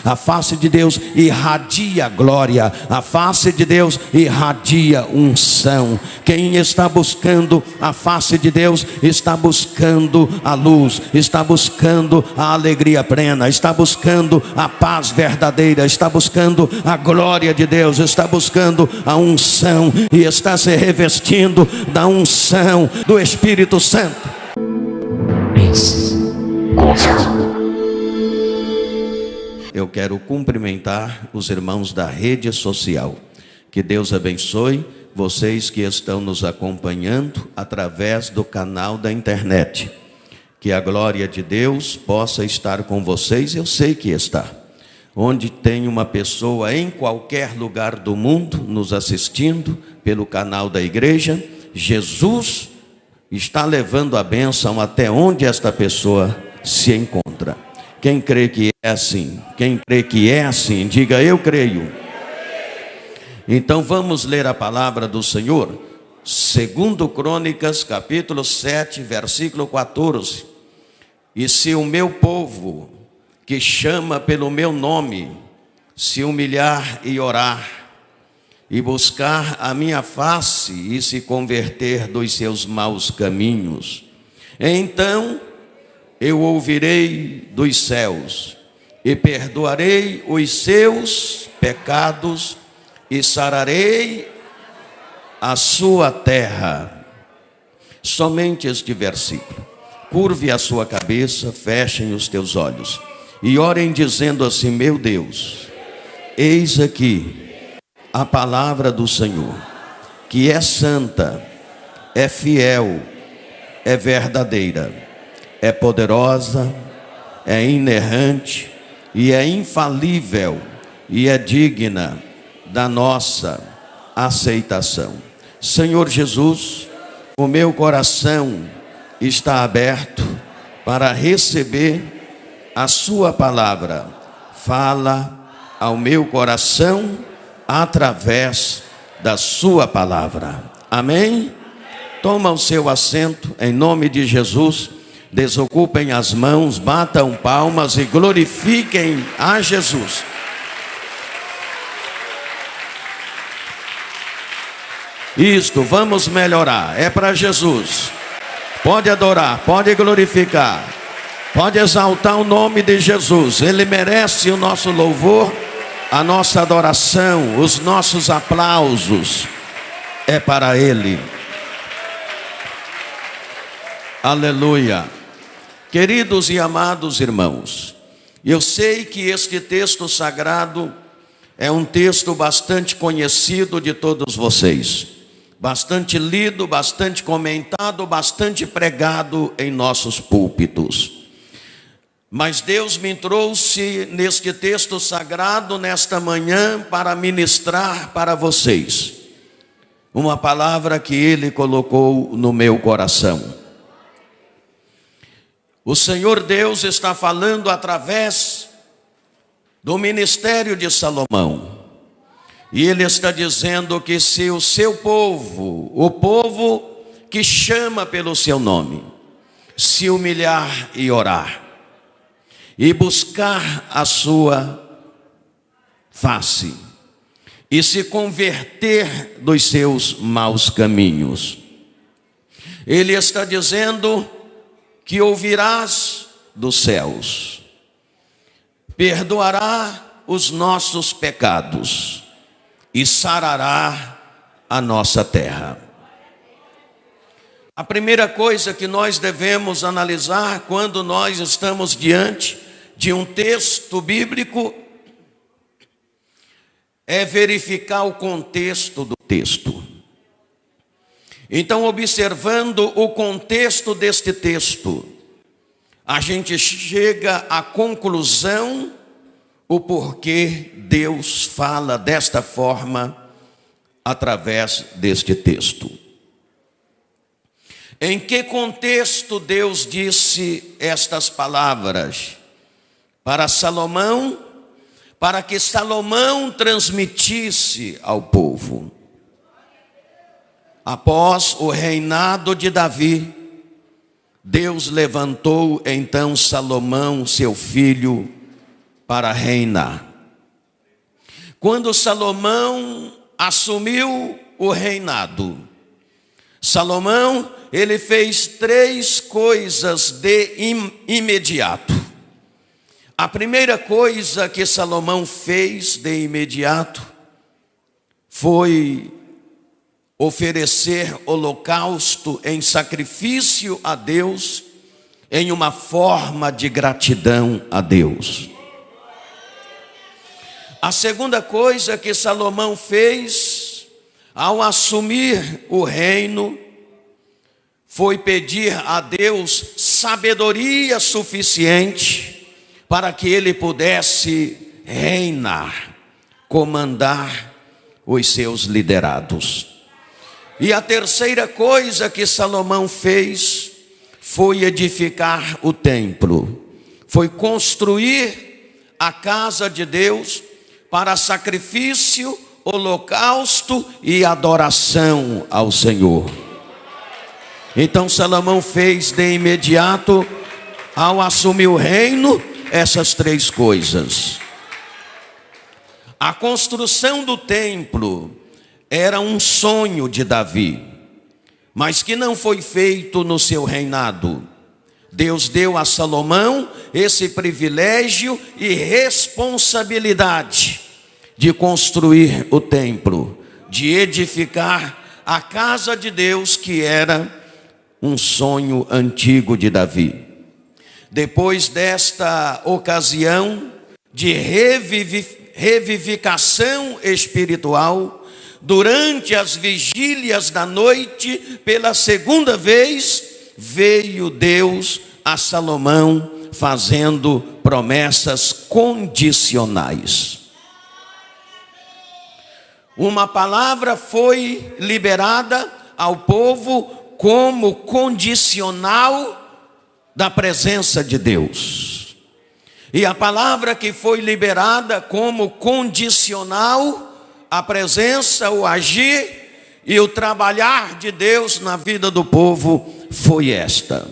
A face de Deus irradia glória. A face de Deus irradia unção. Quem está buscando a face de Deus está buscando a luz, está buscando a alegria plena, está buscando a paz verdadeira, está buscando a glória de Deus, está buscando a unção e está se revestindo da unção do Espírito Santo. Eu quero cumprimentar os irmãos da rede social. Que Deus abençoe vocês que estão nos acompanhando através do canal da internet. Que a glória de Deus possa estar com vocês, eu sei que está. Onde tem uma pessoa em qualquer lugar do mundo nos assistindo pelo canal da igreja, Jesus está levando a bênção até onde esta pessoa se encontra. Quem crê que é assim? Quem crê que é assim, diga eu creio. Então vamos ler a palavra do Senhor. 2 Crônicas, capítulo 7, versículo 14. E se o meu povo, que chama pelo meu nome, se humilhar e orar, e buscar a minha face, e se converter dos seus maus caminhos, então eu ouvirei dos céus, e perdoarei os seus pecados, e sararei a sua terra. Somente este versículo. Curve a sua cabeça, fechem os teus olhos e orem dizendo assim: meu Deus, eis aqui a palavra do Senhor, que é santa, é fiel, é verdadeira, é poderosa, é inerrante e é infalível e é digna da nossa aceitação. Senhor Jesus, o meu coração está aberto para receber a sua palavra. Fala ao meu coração através da sua palavra. Amém? Toma o seu assento em nome de Jesus. Desocupem as mãos, batam palmas e glorifiquem a Jesus. Isto, vamos melhorar, é para Jesus. Pode adorar, pode glorificar, pode exaltar o nome de Jesus. Ele merece o nosso louvor, a nossa adoração, os nossos aplausos. É para Ele. Aleluia. Queridos e amados irmãos, eu sei que este texto sagrado é um texto bastante conhecido de todos vocês, bastante lido, bastante comentado, bastante pregado em nossos púlpitos. Mas Deus me trouxe neste texto sagrado, nesta manhã, para ministrar para vocês uma palavra que Ele colocou no meu coração. O Senhor Deus está falando através do ministério de Salomão. E Ele está dizendo que se o seu povo, o povo que chama pelo seu nome, se humilhar e orar, e buscar a sua face, e se converter dos seus maus caminhos, Ele está dizendo que ouvirás dos céus, perdoará os nossos pecados e sarará a nossa terra. A primeira coisa que nós devemos analisar quando nós estamos diante de um texto bíblico é verificar o contexto do texto. Então, observando o contexto deste texto, a gente chega à conclusão o porquê Deus fala desta forma através deste texto. Em que contexto Deus disse estas palavras para Salomão, para que Salomão transmitisse ao povo? Após o reinado de Davi, Deus levantou então Salomão, seu filho, para reinar. Quando Salomão assumiu o reinado, Salomão, ele fez 3 coisas de imediato. A primeira coisa que Salomão fez de imediato foi oferecer holocausto em sacrifício a Deus, em uma forma de gratidão a Deus. A segunda coisa que Salomão fez ao assumir o reino foi pedir a Deus sabedoria suficiente para que ele pudesse reinar, comandar os seus liderados. E a terceira coisa que Salomão fez foi edificar o templo, foi construir a casa de Deus para sacrifício, holocausto e adoração ao Senhor. Então Salomão fez de imediato, ao assumir o reino, essas 3 coisas. A construção do templo era um sonho de Davi, mas que não foi feito no seu reinado. Deus deu a Salomão esse privilégio e responsabilidade de construir o templo, de edificar a casa de Deus, que era um sonho antigo de Davi. Depois desta ocasião de revivificação espiritual, durante as vigílias da noite, pela segunda vez, veio Deus a Salomão fazendo promessas condicionais. Uma palavra foi liberada ao povo como condicional da presença de Deus. E a palavra que foi liberada como condicional a presença, o agir e o trabalhar de Deus na vida do povo foi esta.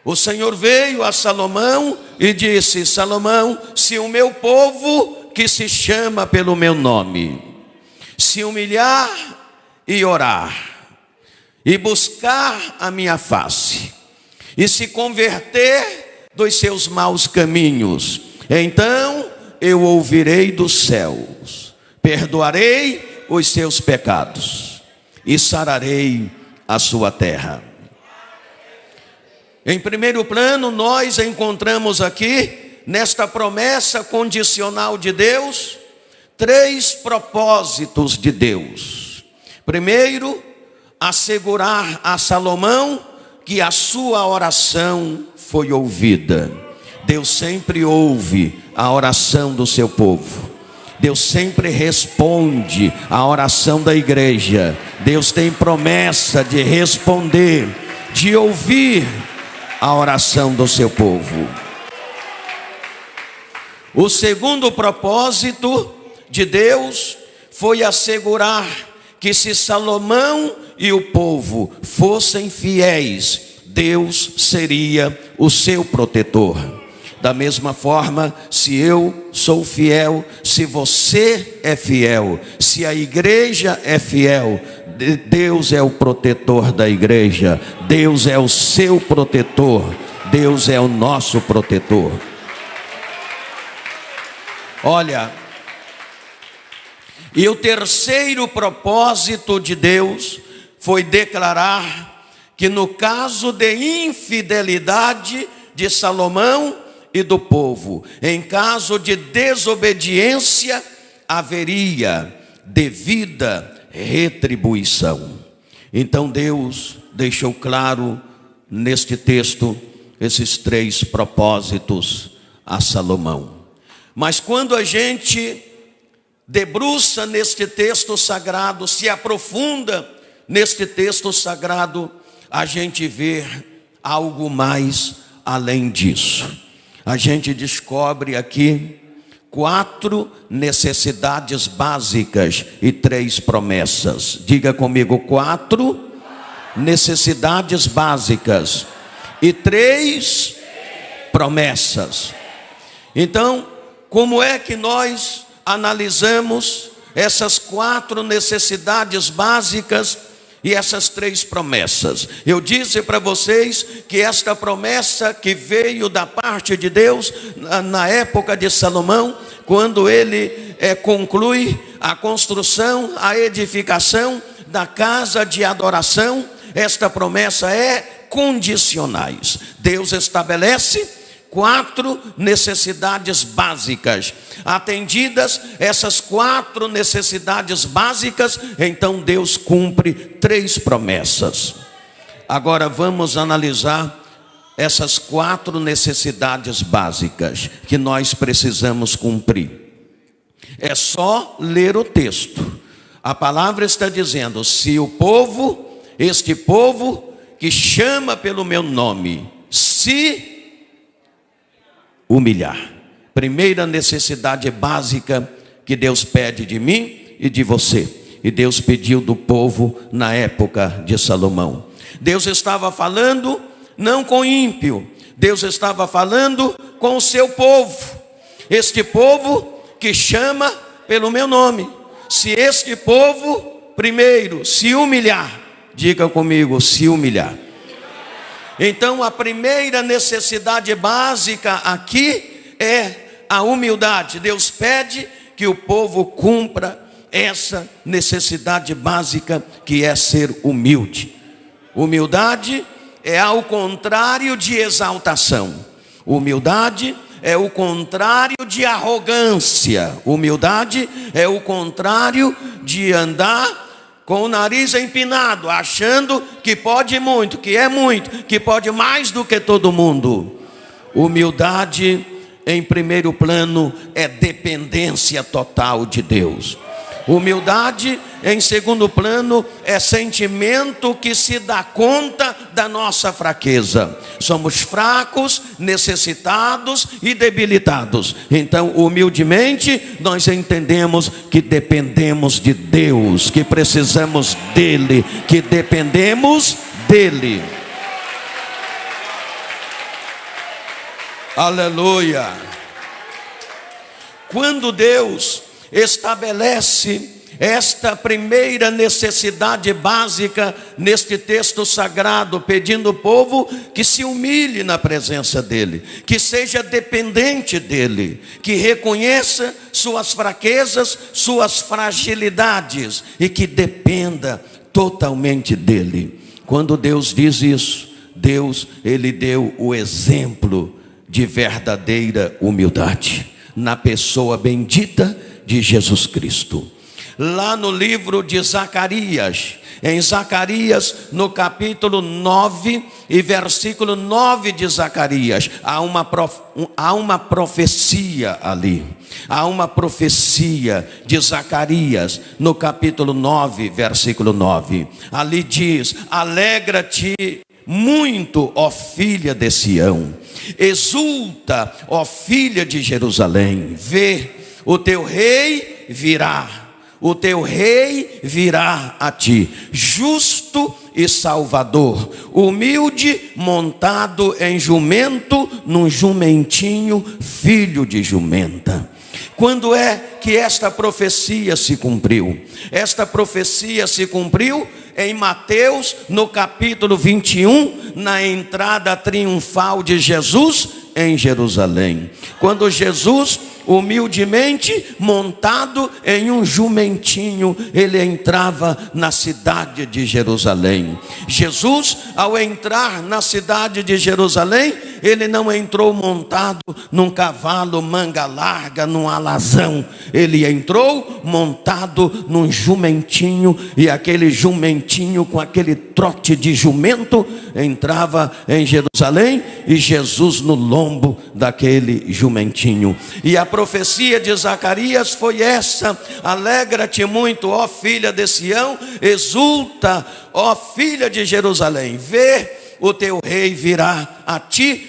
O Senhor veio a Salomão e disse: Salomão, se o meu povo, que se chama pelo meu nome, se humilhar e orar, e buscar a minha face, e se converter dos seus maus caminhos, então eu ouvirei dos céus, perdoarei os seus pecados e sararei a sua terra. Em primeiro plano, nós encontramos aqui, nesta promessa condicional de Deus, 3 propósitos de Deus. Primeiro, assegurar a Salomão que a sua oração foi ouvida. Deus sempre ouve a oração do seu povo. Deus sempre responde a oração da igreja. Deus tem promessa de responder, de ouvir a oração do seu povo. O segundo propósito de Deus foi assegurar que se Salomão e o povo fossem fiéis, Deus seria o seu protetor. Da mesma forma, se eu sou fiel, se você é fiel, se a igreja é fiel, Deus é o protetor da igreja, Deus é o seu protetor, Deus é o nosso protetor. Olha, e o terceiro propósito de Deus foi declarar que no caso de infidelidade de Salomão e do povo, em caso de desobediência, haveria devida retribuição. Então Deus deixou claro neste texto esses 3 propósitos a Salomão. Mas quando a gente debruça neste texto sagrado, se aprofunda neste texto sagrado, a gente vê algo mais além disso. A gente descobre aqui 4 necessidades básicas e 3 promessas. Diga comigo: 4 necessidades básicas e 3 promessas. Então, como é que nós analisamos essas 4 necessidades básicas e essas 3 promessas? Eu disse para vocês que esta promessa que veio da parte de Deus na época de Salomão, quando ele conclui a construção, a edificação da casa de adoração, esta promessa é condicionais. Deus estabelece 4 necessidades básicas. Atendidas essas 4 necessidades básicas, então Deus cumpre 3 promessas. Agora vamos analisar essas 4 necessidades básicas que nós precisamos cumprir. É só ler o texto. A palavra está dizendo: se o povo, este povo que chama pelo meu nome, se humilhar. Primeira necessidade básica que Deus pede de mim e de você. E Deus pediu do povo na época de Salomão. Deus estava falando não com ímpio, Deus estava falando com o seu povo. Este povo que chama pelo meu nome. Se este povo primeiro se humilhar, diga comigo, se humilhar. Então a primeira necessidade básica aqui é a humildade. Deus pede que o povo cumpra essa necessidade básica, que é ser humilde. Humildade é ao contrário de exaltação. Humildade é o contrário de arrogância. Humildade é o contrário de andar com o nariz empinado, achando que pode muito, que pode mais do que todo mundo. Humildade, em primeiro plano, é dependência total de Deus. Humildade, em segundo plano, é sentimento que se dá conta da nossa fraqueza. Somos fracos, necessitados e debilitados. Então, humildemente, nós entendemos que dependemos de Deus, que precisamos dEle, que dependemos dEle. Aleluia! Quando Deus estabelece esta primeira necessidade básica neste texto sagrado, pedindo ao povo que se humilhe na presença dEle, que seja dependente dEle, que reconheça suas fraquezas, suas fragilidades e que dependa totalmente dEle. Quando Deus diz isso, Deus, Ele deu o exemplo de verdadeira humildade na pessoa bendita de Jesus Cristo. Lá no livro de Zacarias, em Zacarias, no capítulo 9 e versículo 9 de Zacarias, há uma profecia ali. Há uma profecia de Zacarias, no capítulo 9, versículo 9. Ali diz: alegra-te muito, ó filha de Sião, exulta, ó filha de Jerusalém, vê, o teu rei virá, o teu rei virá a ti, justo e salvador, humilde, montado em jumento, num jumentinho, filho de jumenta. Quando é que esta profecia se cumpriu? Esta profecia se cumpriu em Mateus, no capítulo 21, na entrada triunfal de Jesus em Jerusalém. Quando Jesus, humildemente montado em um jumentinho, ele entrava na cidade de Jerusalém. Jesus, ao entrar na cidade de Jerusalém, ele não entrou montado num cavalo manga larga, num alazão. Ele entrou montado num jumentinho, e aquele jumentinho, com aquele trote de jumento, entrava em Jerusalém, e Jesus no lombo daquele jumentinho. E a profecia de Zacarias foi essa: alegra-te muito, ó filha de Sião, exulta, ó filha de Jerusalém, vê, o teu rei virá a ti,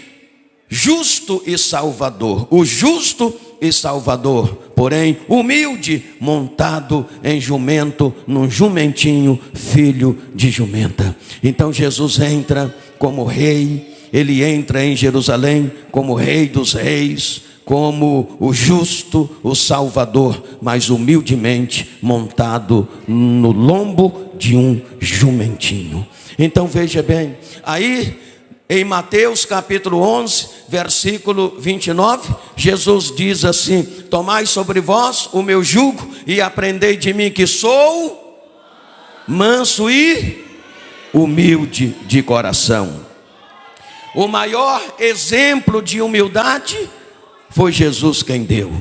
justo e salvador. O justo e salvador, porém humilde, montado em jumento, num jumentinho, filho de jumenta. Então Jesus entra como rei. Ele entra em Jerusalém como Rei dos Reis, como o justo, o Salvador, mas humildemente montado no lombo de um jumentinho. Então veja bem, aí em Mateus capítulo 11, versículo 29, Jesus diz assim: tomai sobre vós o meu jugo e aprendei de mim, que sou manso e humilde de coração. O maior exemplo de humildade foi Jesus quem deu.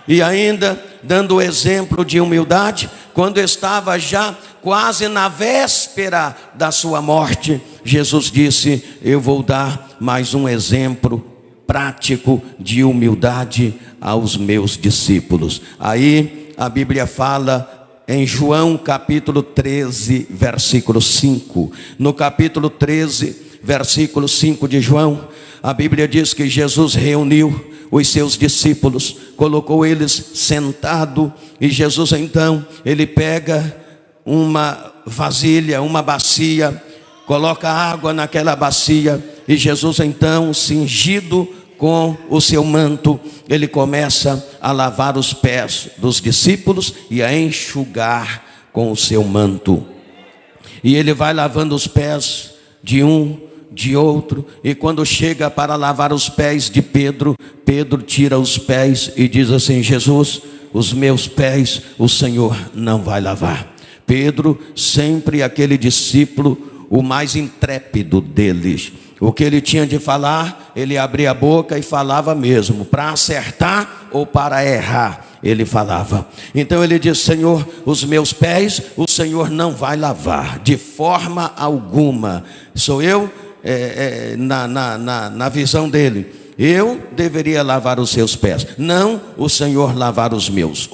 E ainda dando o exemplo de humildade, quando estava já quase na véspera da sua morte, Jesus disse: eu vou dar mais um exemplo prático de humildade aos meus discípulos. Aí a Bíblia fala em João capítulo 13, versículo 5. No capítulo 13, versículo 5 de João, a Bíblia diz que Jesus reuniu os seus discípulos, colocou eles sentados, e Jesus então, ele pega uma vasilha, uma bacia, coloca água naquela bacia, e Jesus então, cingido com o seu manto, ele começa a lavar os pés dos discípulos e a enxugar com o seu manto. E ele vai lavando os pés de um, de outro, e quando chega para lavar os pés de Pedro, Pedro tira os pés e diz assim: Jesus, os meus pés o Senhor não vai lavar. Pedro, sempre aquele discípulo, o mais intrépido deles. O que ele tinha de falar, ele abria a boca e falava mesmo, para acertar ou para errar, ele falava. Então ele disse: Senhor, os meus pés o Senhor não vai lavar, de forma alguma. Sou eu, na visão dele, eu deveria lavar os seus pés, não o Senhor lavar os meus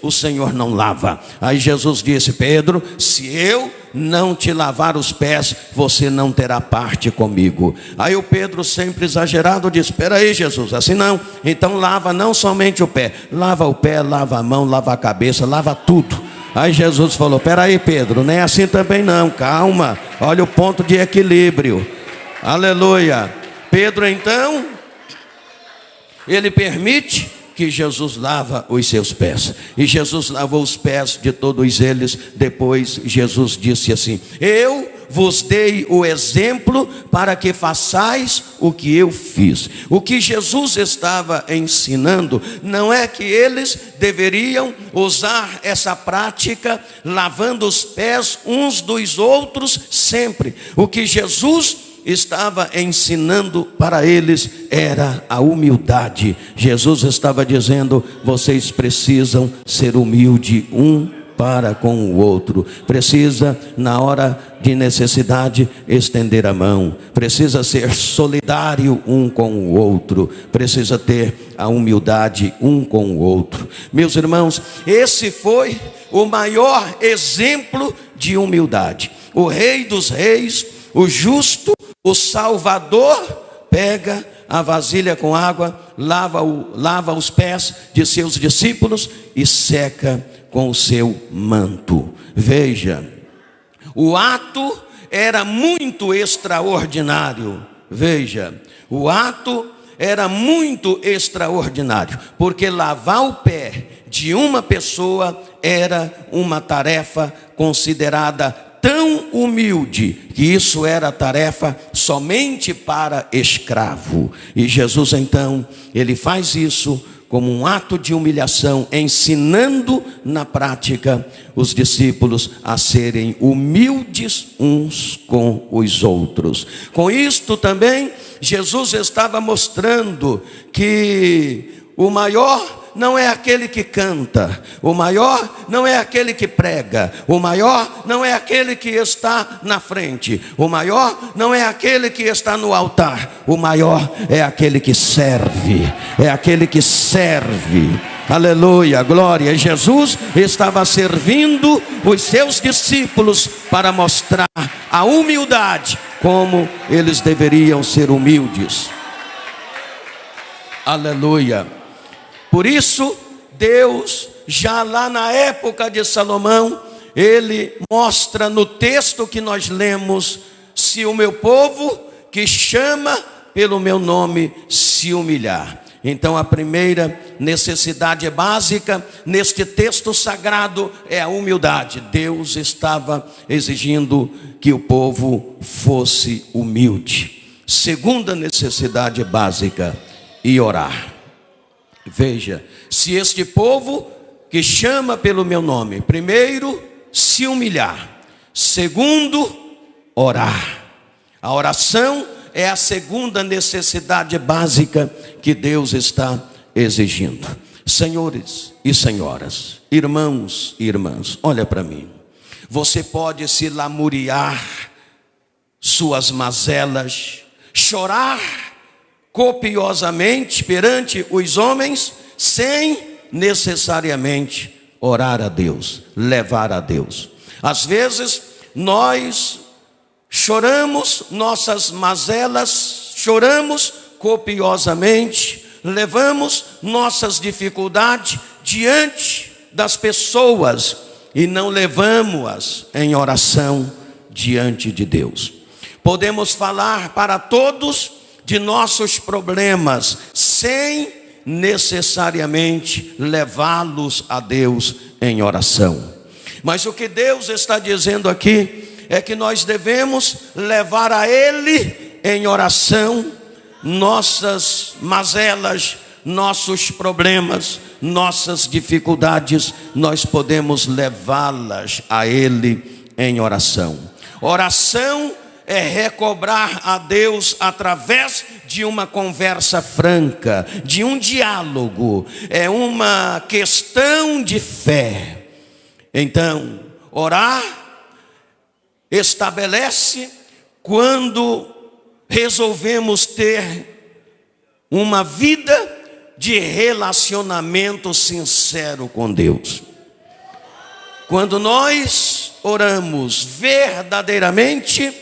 o Senhor não lava. Aí Jesus disse: Pedro, se eu não te lavar os pés, você não terá parte comigo. Aí o Pedro, sempre exagerado, disse: espera aí, Jesus, assim não. Então lava não somente o pé, lava a mão, lava a cabeça, lava tudo. Aí Jesus falou: espera aí, Pedro, nem assim também não, calma, olha o ponto de equilíbrio. Aleluia. Pedro então, ele permite que Jesus lava os seus pés. E Jesus lavou os pés de todos eles. Depois Jesus disse assim: eu vos dei o exemplo para que façais o que eu fiz. O que Jesus estava ensinando não é que eles deveriam usar essa prática lavando os pés uns dos outros sempre. O que Jesus estava ensinando para eles era a humildade. Jesus estava dizendo: vocês precisam ser humildes um para com o outro. Precisa, na hora de necessidade, estender a mão. Precisa ser solidário um com o outro. Precisa ter a humildade um com o outro. Meus irmãos, esse foi o maior exemplo de humildade. O Rei dos Reis, o justo, o Salvador, pega a vasilha com água, lava os pés de seus discípulos e seca com o seu manto. Veja, o ato era muito extraordinário. Veja, o ato era muito extraordinário, porque lavar o pé de uma pessoa era uma tarefa considerada tão humilde que isso era tarefa somente para escravo. E Jesus então, ele faz isso como um ato de humilhação, ensinando na prática os discípulos a serem humildes uns com os outros. Com isto também, Jesus estava mostrando que o maior não é aquele que canta, o maior não é aquele que prega, o maior não é aquele que está na frente, o maior não é aquele que está no altar, o maior é aquele que serve, é aquele que serve. Aleluia, glória. Jesus estava servindo os seus discípulos para mostrar a humildade, como eles deveriam ser humildes. Aleluia. Por isso, Deus, já lá na época de Salomão, ele mostra no texto que nós lemos: se o meu povo, que chama pelo meu nome, se humilhar. Então a primeira necessidade básica neste texto sagrado é a humildade. Deus estava exigindo que o povo fosse humilde. Segunda necessidade básica, e orar. Veja, se este povo que chama pelo meu nome, primeiro, se humilhar, segundo, orar. A oração é a segunda necessidade básica que Deus está exigindo. Senhores e senhoras, irmãos e irmãs, olha para mim. Você pode se lamuriar suas mazelas, chorar copiosamente perante os homens, sem necessariamente orar a Deus, levar a Deus. Às vezes nós choramos nossas mazelas, choramos copiosamente, levamos nossas dificuldades diante das pessoas e não levamos-as em oração diante de Deus. Podemos falar para todos de nossos problemas, sem necessariamente levá-los a Deus em oração. Mas o que Deus está dizendo aqui é que nós devemos levar a Ele em oração nossas mazelas, nossos problemas, nossas dificuldades. Nós podemos levá-las a Ele em oração. Oração é recobrar a Deus através de uma conversa franca, de um diálogo, é uma questão de fé. Então, orar estabelece quando resolvemos ter uma vida de relacionamento sincero com Deus. Quando nós oramos verdadeiramente,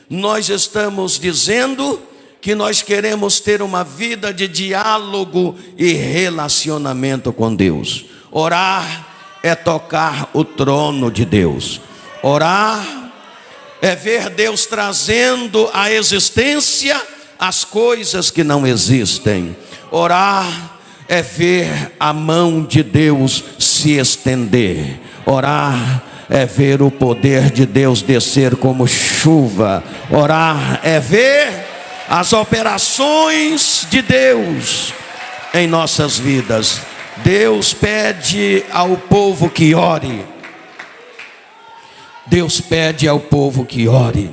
nós estamos dizendo que nós queremos ter uma vida de diálogo e relacionamento com Deus. Orar é tocar o trono de Deus. Orar é ver Deus trazendo à existência as coisas que não existem. Orar é ver a mão de Deus se estender. Orar é ver o poder de Deus descer como chuva. Orar é ver as operações de Deus em nossas vidas. Deus pede ao povo que ore. Deus pede ao povo que ore.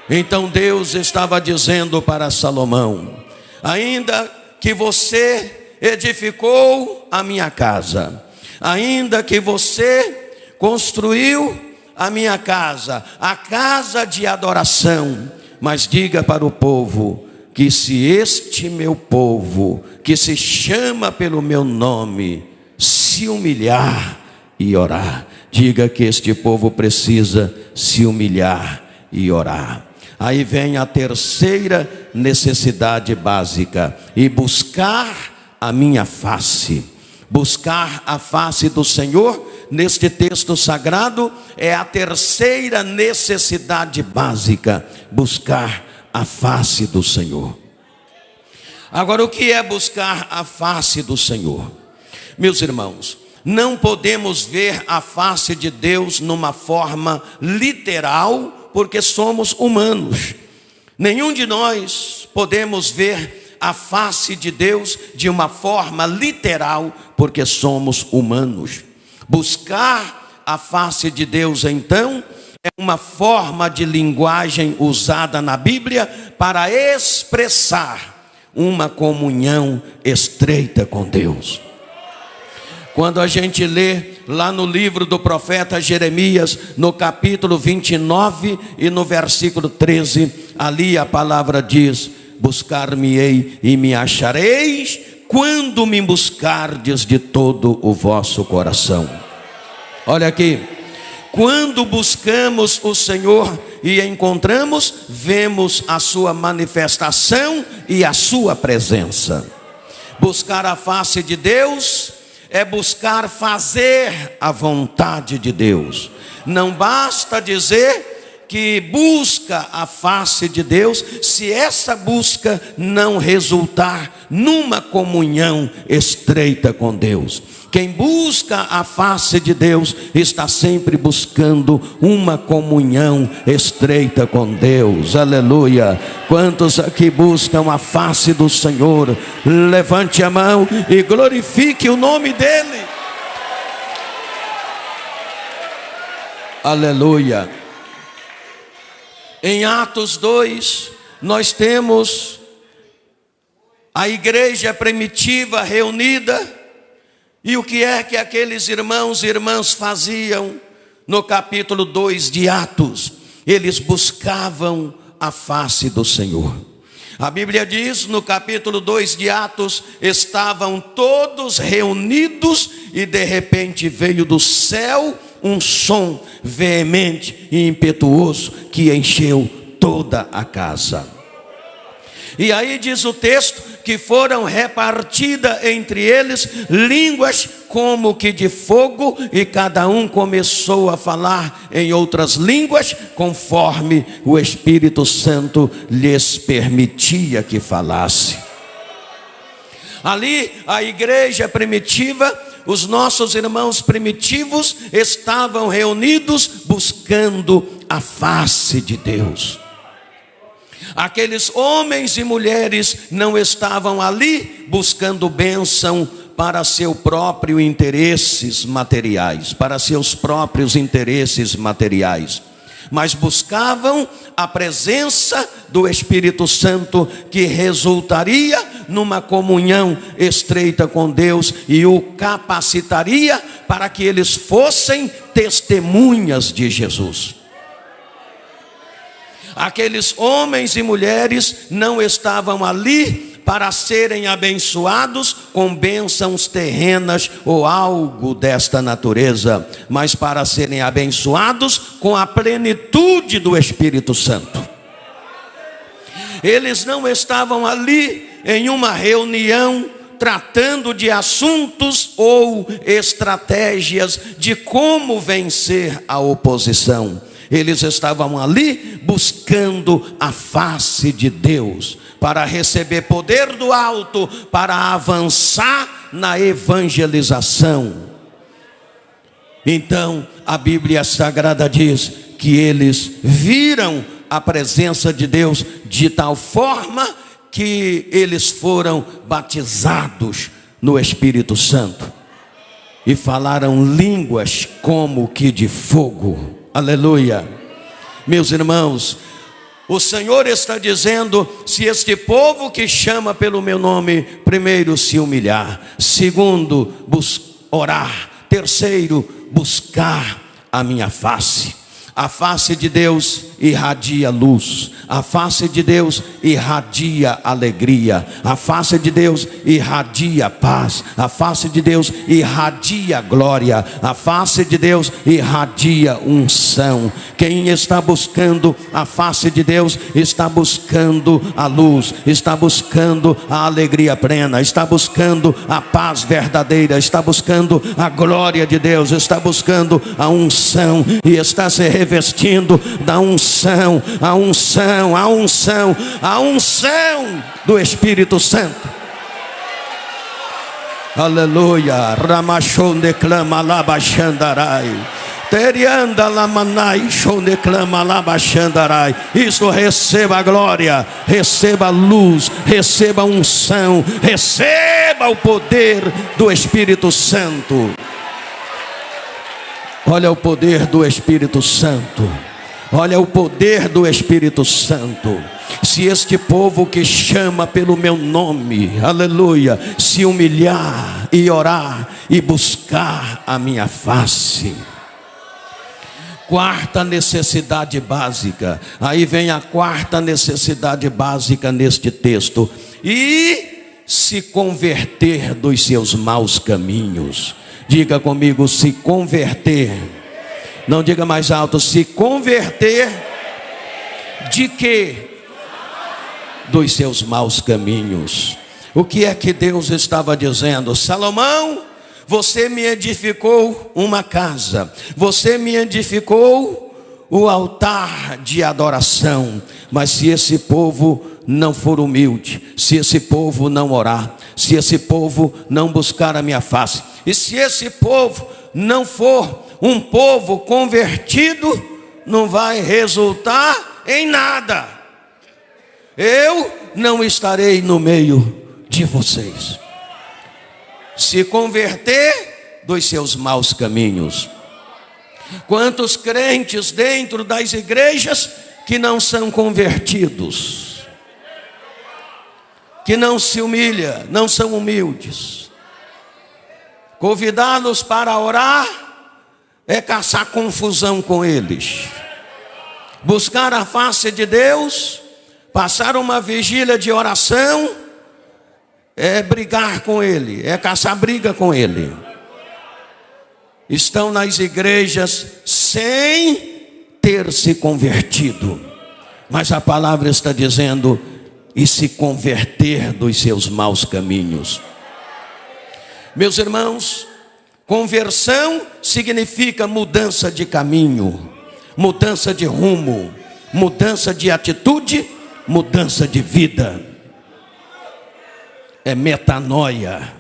Então Deus estava dizendo para Salomão: ainda que você edificou a minha casa, ainda que você construiu a minha casa, a casa de adoração, mas diga para o povo que se este meu povo, que se chama pelo meu nome, se humilhar e orar, diga que este povo precisa se humilhar e orar. Aí vem a terceira necessidade básica: e buscar a minha face. Buscar a face do Senhor, neste texto sagrado, é a terceira necessidade básica: buscar a face do Senhor. Agora, o que é buscar a face do Senhor? Meus irmãos, não podemos ver a face de Deus numa forma literal, porque somos humanos. Nenhum de nós podemos ver a face de Deus de uma forma literal, porque somos humanos. Buscar a face de Deus, então, é uma forma de linguagem usada na Bíblia para expressar uma comunhão estreita com Deus. Quando a gente lê lá no livro do profeta Jeremias, no capítulo 29 e no versículo 13, ali a palavra diz: buscar-me-ei e me achareis, quando me buscardes de todo o vosso coração. Olha aqui, quando buscamos o Senhor e encontramos, vemos a sua manifestação e a sua presença. Buscar a face de Deus é buscar fazer a vontade de Deus. Não basta dizer que busca a face de Deus, se essa busca não resultar numa comunhão estreita com Deus. Quem busca a face de Deus está sempre buscando uma comunhão estreita com Deus. Aleluia. Quantos aqui buscam a face do Senhor? Levante a mão e glorifique o nome dele. Aleluia. Em Atos 2, nós temos a igreja primitiva reunida. E o que é que aqueles irmãos e irmãs faziam no capítulo 2 de Atos? Eles buscavam a face do Senhor. A Bíblia diz no capítulo 2 de Atos, estavam todos reunidos e de repente veio do céu um som veemente e impetuoso que encheu toda a casa. E aí diz o texto que foram repartidas entre eles línguas como que de fogo, e cada um começou a falar em outras línguas, conforme o Espírito Santo lhes permitia que falasse. Ali a igreja primitiva, os nossos irmãos primitivos estavam reunidos buscando a face de Deus. Aqueles homens e mulheres não estavam ali buscando bênção para seus próprios interesses materiais, para seus próprios interesses materiais, mas buscavam a presença do Espírito Santo, que resultaria numa comunhão estreita com Deus e o capacitaria para que eles fossem testemunhas de Jesus. Aqueles homens e mulheres não estavam ali para serem abençoados com bênçãos terrenas ou algo desta natureza, mas para serem abençoados com a plenitude do Espírito Santo. Eles não estavam ali em uma reunião tratando de assuntos ou estratégias de como vencer a oposição. Eles estavam ali buscando a face de Deus, para receber poder do alto, para avançar na evangelização. Então, a Bíblia Sagrada diz que eles viram a presença de Deus de tal forma que eles foram batizados no Espírito Santo e falaram línguas como que de fogo. Aleluia. Meus irmãos, o Senhor está dizendo: se este povo que chama pelo meu nome, primeiro se humilhar, segundo orar, terceiro buscar a minha face. A face de Deus irradia luz, a face de Deus irradia alegria, a face de Deus irradia paz, a face de Deus irradia glória, a face de Deus irradia unção. Quem está buscando a face de Deus está buscando a luz, está buscando a alegria plena, está buscando a paz verdadeira, está buscando a glória de Deus, está buscando a unção e está se revestindo da unção, a unção, a unção, a unção do Espírito Santo. Aleluia. Ramachon declama labachandarai. Terianda lamanai chon declama labachandarai. Isso, receba a glória, receba a luz, receba a unção, receba o poder do Espírito Santo. Olha o poder do Espírito Santo. Olha o poder do Espírito Santo. Se este povo que chama pelo meu nome, aleluia, se humilhar e orar e buscar a minha face. Quarta necessidade básica. Aí vem a quarta necessidade básica neste texto. E se converter dos seus maus caminhos. Diga comigo: se converter. Não, diga mais alto: se converter de quê? Dos seus maus caminhos. O que é que Deus estava dizendo? Salomão, você me edificou uma casa, você me edificou o altar de adoração, mas se esse povo não for humilde, se esse povo não orar, se esse povo não buscar a minha face, e se esse povo não for um povo convertido, não vai resultar em nada. Eu não estarei no meio de vocês. Se converter dos seus maus caminhos. Quantos crentes dentro das igrejas que não são convertidos, que não se humilham, não são humildes. Convidá-los para orar é caçar confusão com eles. Buscar a face de Deus, passar uma vigília de oração, é brigar com ele, é caçar briga com ele. Estão nas igrejas sem ter se convertido, mas a palavra está dizendo: e se converter dos seus maus caminhos. Meus irmãos, conversão significa mudança de caminho, mudança de rumo, mudança de atitude, mudança de vida. É metanoia.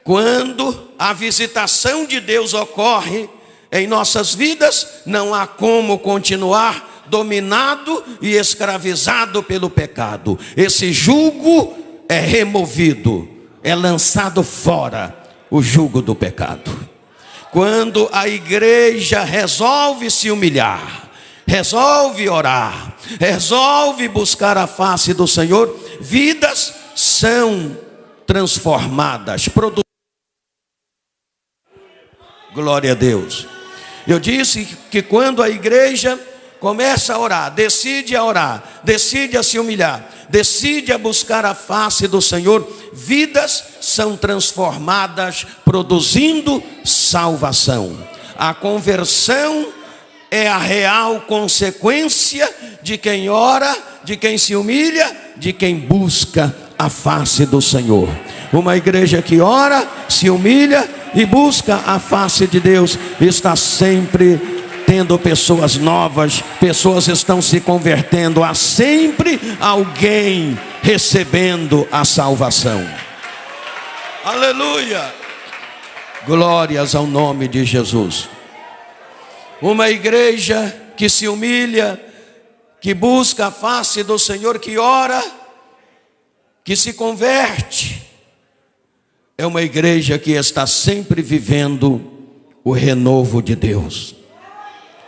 Quando a visitação de Deus ocorre em nossas vidas, não há como continuar dominado e escravizado pelo pecado. Esse jugo é removido, é lançado fora, o jugo do pecado. Quando a igreja resolve se humilhar, resolve orar, resolve buscar a face do Senhor, vidas são transformadas, produzidas. Glória a Deus. Eu disse que quando a igreja começa a orar, decide a se humilhar, decide a buscar a face do Senhor, vidas são transformadas, produzindo salvação. A conversão é a real consequência de quem ora, de quem se humilha, de quem busca a face do Senhor. Uma igreja que ora, se humilha e busca a face de Deus, está sempre tendo pessoas novas, pessoas estão se convertendo, há sempre alguém recebendo a salvação. Aleluia! Glórias ao nome de Jesus. Uma igreja que se humilha, que busca a face do Senhor, que ora, que se converte, é uma igreja que está sempre vivendo o renovo de Deus,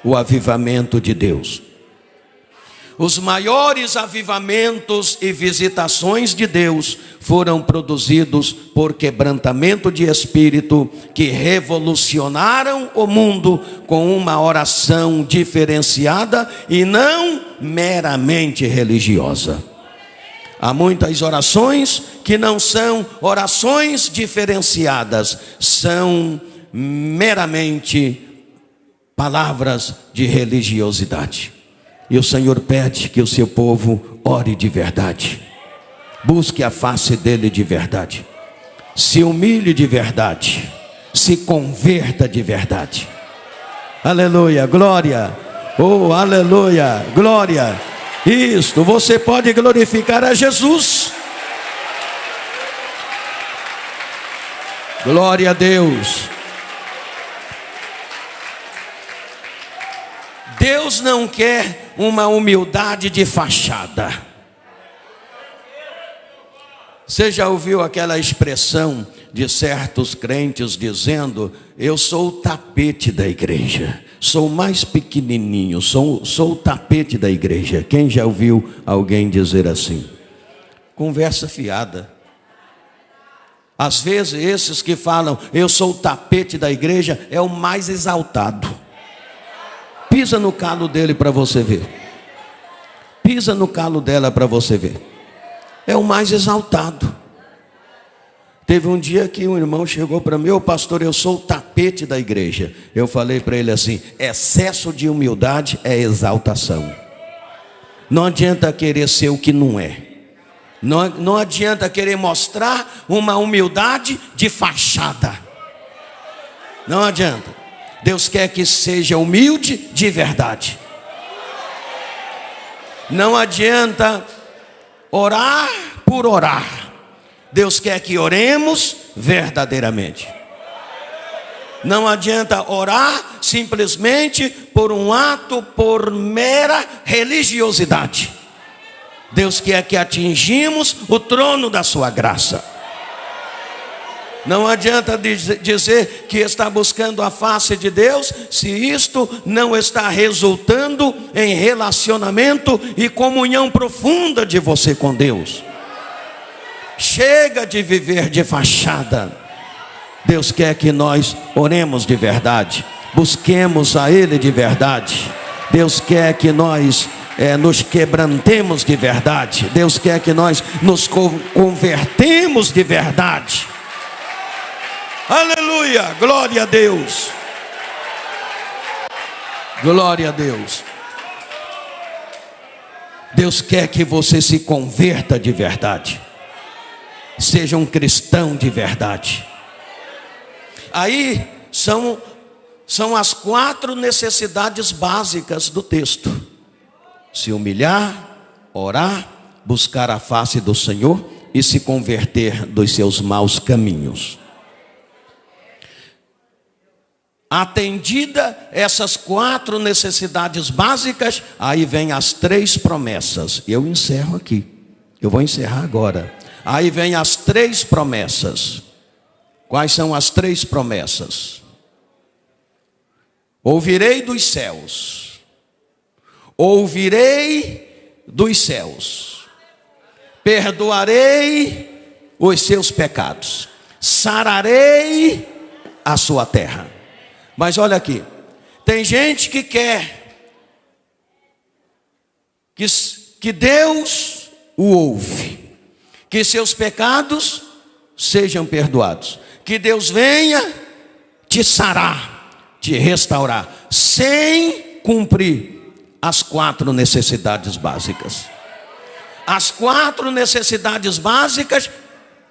o avivamento de Deus. Os maiores avivamentos e visitações de Deus foram produzidos por quebrantamento de espírito, que revolucionaram o mundo com uma oração diferenciada e não meramente religiosa. Há muitas orações que não são orações diferenciadas, são meramente palavras de religiosidade. E o Senhor pede que o seu povo ore de verdade, busque a face dele de verdade, se humilhe de verdade, se converta de verdade. Aleluia, glória, oh aleluia, glória. Isto, você pode glorificar a Jesus. Glória a Deus. Deus não quer uma humildade de fachada. Você já ouviu aquela expressão de certos crentes dizendo: eu sou o tapete da igreja, sou o mais pequenininho, sou o tapete da igreja. Quem já ouviu alguém dizer assim? Conversa fiada. Às vezes esses que falam eu sou o tapete da igreja é o mais exaltado. Pisa no calo dele para você ver. Pisa no calo dela para você ver. É o mais exaltado. Teve um dia que um irmão chegou para mim: ô pastor, eu sou o tapete da igreja. Eu falei para ele assim: excesso de humildade é exaltação. Não adianta querer ser o que não é. Não adianta querer mostrar uma humildade de fachada. Não adianta. Deus quer que seja humilde de verdade. Não adianta orar por orar. Deus quer que oremos verdadeiramente. Não adianta orar simplesmente por um ato, por mera religiosidade. Deus quer que atingimos o trono da sua graça. Não adianta dizer que está buscando a face de Deus, se isto não está resultando em relacionamento e comunhão profunda de você com Deus. Chega de viver de fachada. Deus quer que nós oremos de verdade, busquemos a Ele de verdade. Deus quer que nós nos quebrantemos de verdade. Deus quer que nós nos convertemos de verdade. Aleluia, glória a Deus. Glória a Deus. Deus quer que você se converta de verdade. Seja um cristão de verdade. Aí são as 4 necessidades básicas do texto: se humilhar, orar, buscar a face do Senhor e se converter dos seus maus caminhos. Atendida essas 4 necessidades básicas, aí vem as 3 promessas. Eu encerro aqui. Eu vou encerrar agora. Aí vem as 3 promessas. Quais são as 3 promessas? Ouvirei dos céus. Ouvirei dos céus. Perdoarei os seus pecados. Sararei a sua terra. Mas olha aqui, tem gente que quer que Deus o ouve, que seus pecados sejam perdoados, que Deus venha te sarar, te restaurar, sem cumprir as 4 necessidades básicas. As 4 necessidades básicas,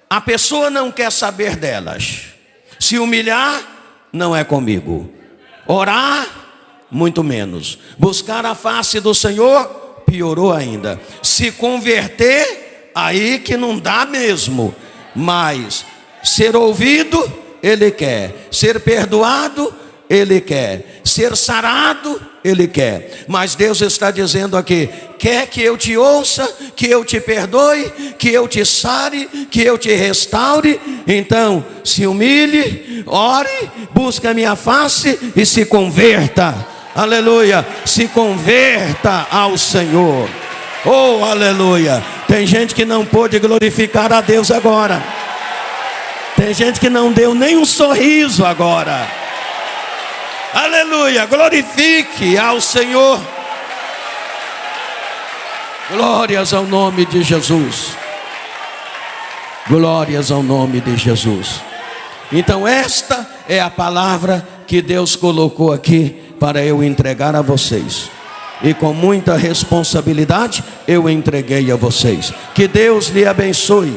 a pessoa não quer saber delas. Se humilhar, não é comigo. Orar, muito menos. Buscar a face do Senhor, piorou ainda. Se converter, aí que não dá mesmo. Mas ser ouvido, Ele quer. Ser perdoado, Ele quer. Ser sarado, Ele quer. Mas Deus está dizendo aqui: quer que eu te ouça, que eu te perdoe, que eu te sare, que eu te restaure? Então se humilhe, ore, busque a minha face e se converta. Aleluia, se converta ao Senhor. Oh, aleluia. Tem gente que não pôde glorificar a Deus agora. Tem gente que não deu nem um sorriso agora. Aleluia, glorifique ao Senhor. Glórias ao nome de Jesus. Glórias ao nome de Jesus. Então esta é a palavra que Deus colocou aqui para eu entregar a vocês. E com muita responsabilidade eu entreguei a vocês. Que Deus lhe abençoe.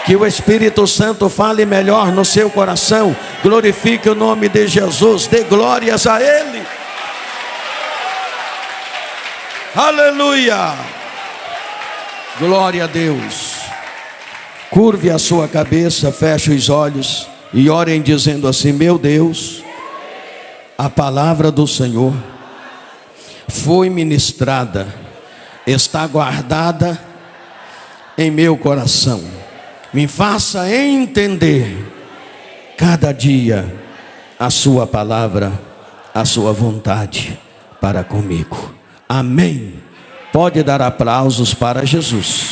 Que o Espírito Santo fale melhor no seu coração. Glorifique o nome de Jesus. Dê glórias a Ele. Aleluia. Glória a Deus. Curve a sua cabeça, feche os olhos e orem dizendo assim: meu Deus, a palavra do Senhor foi ministrada, está guardada em meu coração. Me faça entender cada dia a sua palavra, a sua vontade para comigo. Amém. Pode dar aplausos para Jesus.